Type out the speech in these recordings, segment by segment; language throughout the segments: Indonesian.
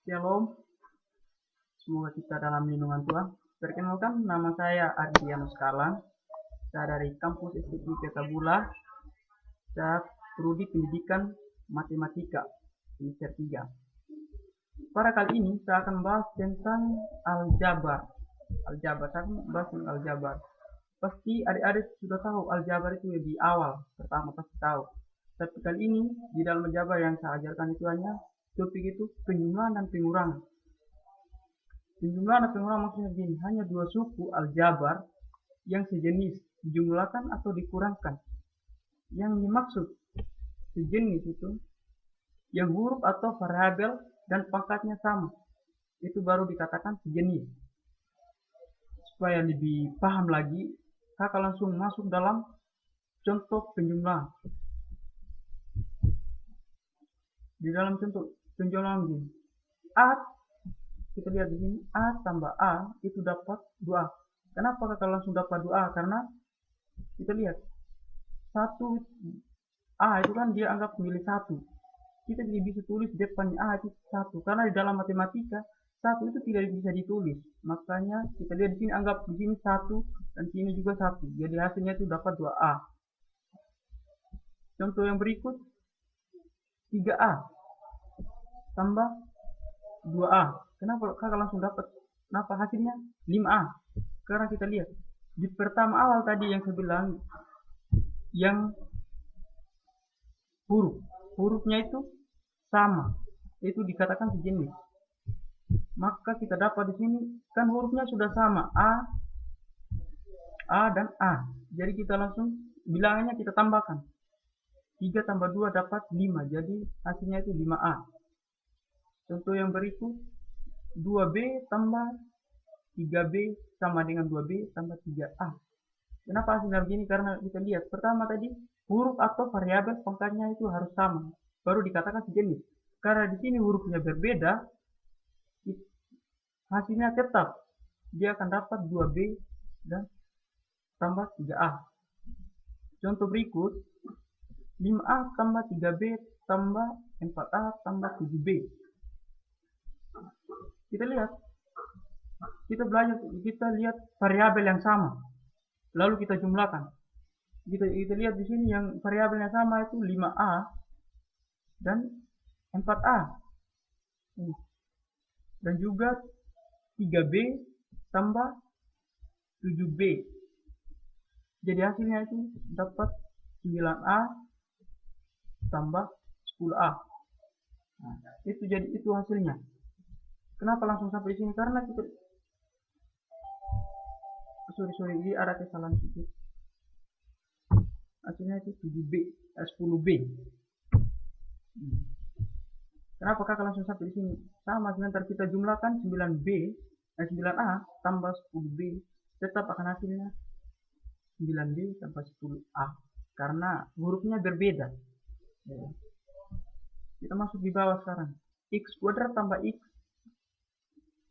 Shalom, semoga kita dalam lindungan Tuhan. Perkenalkan, nama saya Ardianus Kalan. Saya dari kampus STI Petabula. Saya prodi pendidikan matematika semester 3. Pada kali ini saya akan bahas tentang aljabar. Saya akan bahas tentang aljabar. Pasti adik-adik sudah tahu aljabar itu di awal, pertama pasti tahu. Tapi kali ini di dalam aljabar yang saya ajarkan itu hanya topik itu penjumlahan dan pengurangan. Penjumlahan dan pengurangan maksudnya begini, hanya dua suku aljabar yang sejenis dijumlahkan atau dikurangkan. Yang dimaksud sejenis itu yang huruf atau variabel dan pangkatnya sama. Itu baru dikatakan sejenis. Supaya lebih paham lagi, kakak langsung masuk dalam contoh penjumlahan. Di dalam contoh penjumlahan ini, A, kita lihat di sini, A tambah A itu dapat 2A. Kenapa kakak langsung dapat 2A? Karena kita lihat, 1 A itu kan dia anggap milik 1. Kita tidak bisa tulis depannya A itu 1. Karena di dalam matematika, 1 itu tidak bisa ditulis. Makanya kita lihat di sini, anggap di sini 1 dan sini juga 1. Jadi hasilnya itu dapat 2A. Contoh yang berikut, 3A tambah 2A. Kenapa kakak langsung dapat? Kenapa hasilnya 5A? Karena kita lihat di pertama awal tadi yang saya bilang, yang hurufnya itu sama, itu dikatakan sejenis. Maka kita dapat di sini kan hurufnya sudah sama, A dan A. Jadi kita langsung bilangannya kita tambahkan. 3 tambah 2 dapat 5. Jadi hasilnya itu 5A. Contoh yang berikut, 2B tambah 3B sama dengan 2B tambah 3A. Kenapa hasilnya begini? Karena kita lihat, pertama tadi, huruf atau variabel pangkatnya itu harus sama. Baru dikatakan sejenis. Karena di sini hurufnya berbeda, hasilnya tetap. Dia akan dapat 2B dan tambah 3A. Contoh berikut, 5A tambah 3B tambah 4A tambah 7B. Kita lihat, kita lihat variabel yang sama, lalu kita jumlahkan. Kita lihat di sini yang variabelnya sama itu 5A dan 4A, dan juga 3B tambah 7B. Jadi hasilnya itu dapat 9A tambah 10A. Nah, itu hasilnya. Kenapa langsung sampai di sini? Karena kita ini ada kesalahan sedikit. Hasilnya itu 10B. Kenapa kakak langsung sampai di sini? Sama, sebentar kita jumlahkan 9A tambah 10B, tetap akan hasilnya 9B tambah 10A. Karena hurufnya berbeda. Kita masuk di bawah sekarang. X kuadrat tambah X.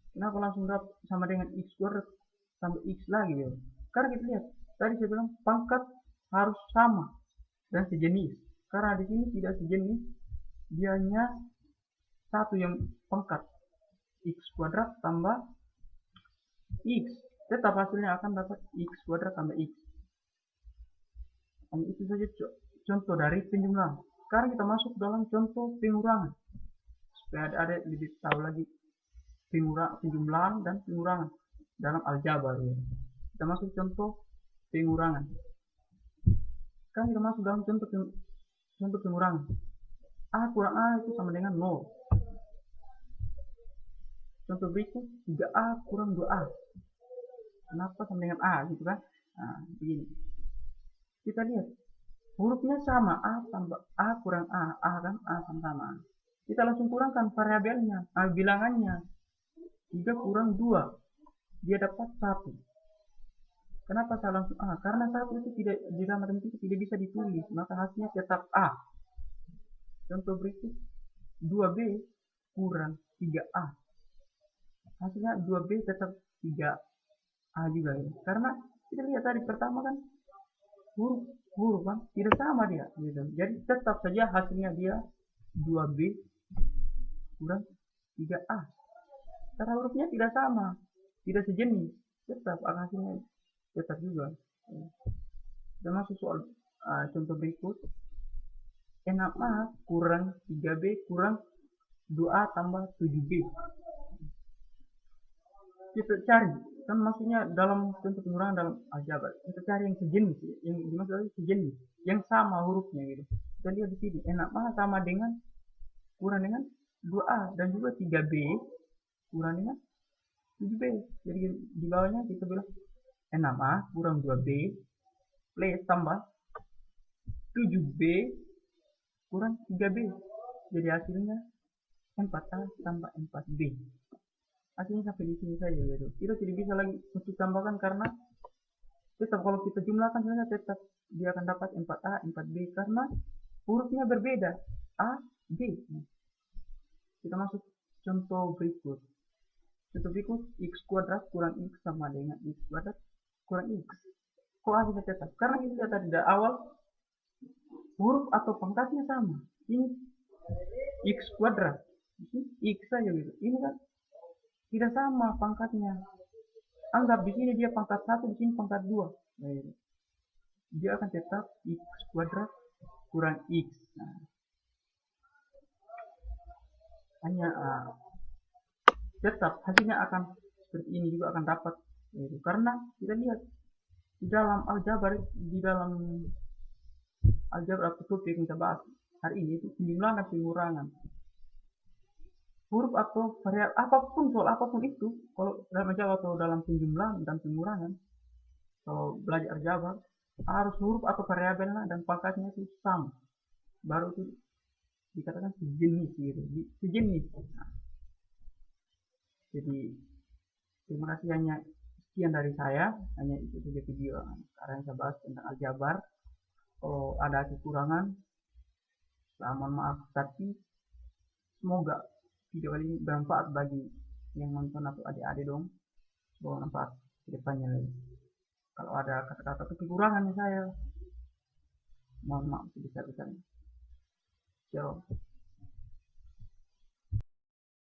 Kenapa langsung dapat sama dengan X kuadrat tambah X lagi ya? Karena kita lihat, tadi saya bilang pangkat harus sama dan sejenis. Karena di sini tidak sejenis, dia hanya satu yang pangkat. X kuadrat tambah X. Tetap hasilnya akan dapat X kuadrat tambah X. Hanya itu saja contoh dari penjumlahan. Sekarang kita masuk dalam contoh pengurangan. Supaya ada lebih tahu lagi penjumlahan dan pengurangan dalam aljabar. Kita masuk contoh pengurangan. Sekarang kita masuk dalam contoh pengurangan. A kurang A itu sama dengan 0. Contoh berikut, 3A kurang 2A. Kenapa sama dengan A gitu kan? Nah, begini. Kita lihat, hurufnya sama, A tambah A kurang A kan A sama-sama. Kita langsung kurangkan variabelnya, bilangannya. 3 kurang 2, dia dapat 1. Kenapa saya langsung A? Karena 1 itu tidak, di dalam matematika tidak bisa ditulis, maka hasilnya tetap A. Contoh berikut, 2B kurang 3A. Hasilnya 2B tetap 3A juga ya. Karena kita lihat tadi pertama kan, huruf kan tidak sama dia. Gitu. Jadi tetap saja hasilnya dia 2B kurang 3A. Karena hurufnya tidak sama, tidak sejenis, tetap hasilnya tetap juga. Kita masuk soal contoh berikut. 6A kurang 3B kurang 2A tambah 7B. Kita cari, kan maksudnya dalam contoh pengurangan dalam aljabar, kita cari yang sejenis, yang dimaksud sejenis, yang sama hurufnya gitu. Kita lihat di sini, 6A sama dengan kurang dengan 2A dan juga 3B kurang dengan 7B. Jadi di bawahnya kita bilang 6A kurang 2B plus tambah 7B kurang 3B. Jadi hasilnya 4A tambah 4B. Hasilnya sampai di sini saja gitu. Kita tidak bisa lagi untuk tambahkan karena tetap kalau kita jumlahkan sebenarnya tetap dia akan dapat 4A, 4B karena hurufnya berbeda. A, B. Kita masuk contoh berikut. Contoh berikut, x kuadrat kurang x sama dengan x kuadrat kurang x. Kok A bisa tetap? Karena kita tadi dari awal huruf atau pangkatnya sama. Ini x kuadrat, x saja gitu. Ini kan tidak sama pangkatnya. Anggap di sini dia pangkat 1, di sini pangkat 2. Dia akan tetap x kuadrat kurang x. Nah, hanya tetap hasilnya akan seperti ini juga akan dapat. Karena kita lihat di dalam aljabar, atau topik yang kita bahas hari ini itu penjumlahan dan pengurangan. Huruf atau variabel apapun, soal apapun itu, kalau dalam aljabar atau dalam penjumlahan dan pengurangan, kalau belajar aljabar harus huruf atau variabelnya dan pangkatnya itu sama, baru itu dikatakan sejenis gitu, sejenis. Nah, jadi terima kasih, hanya sekian dari saya, hanya itu saja video yang saya bahas tentang aljabar. Kalau ada kekurangan, mohon maaf, tapi semoga video kali ini bermanfaat bagi yang nonton atau adik-adik dong. Semoga bermanfaat ke depannya lagi. Kalau ada kata-kata kekurangan saya mohon maaf sebesar-besarnya. Ciao.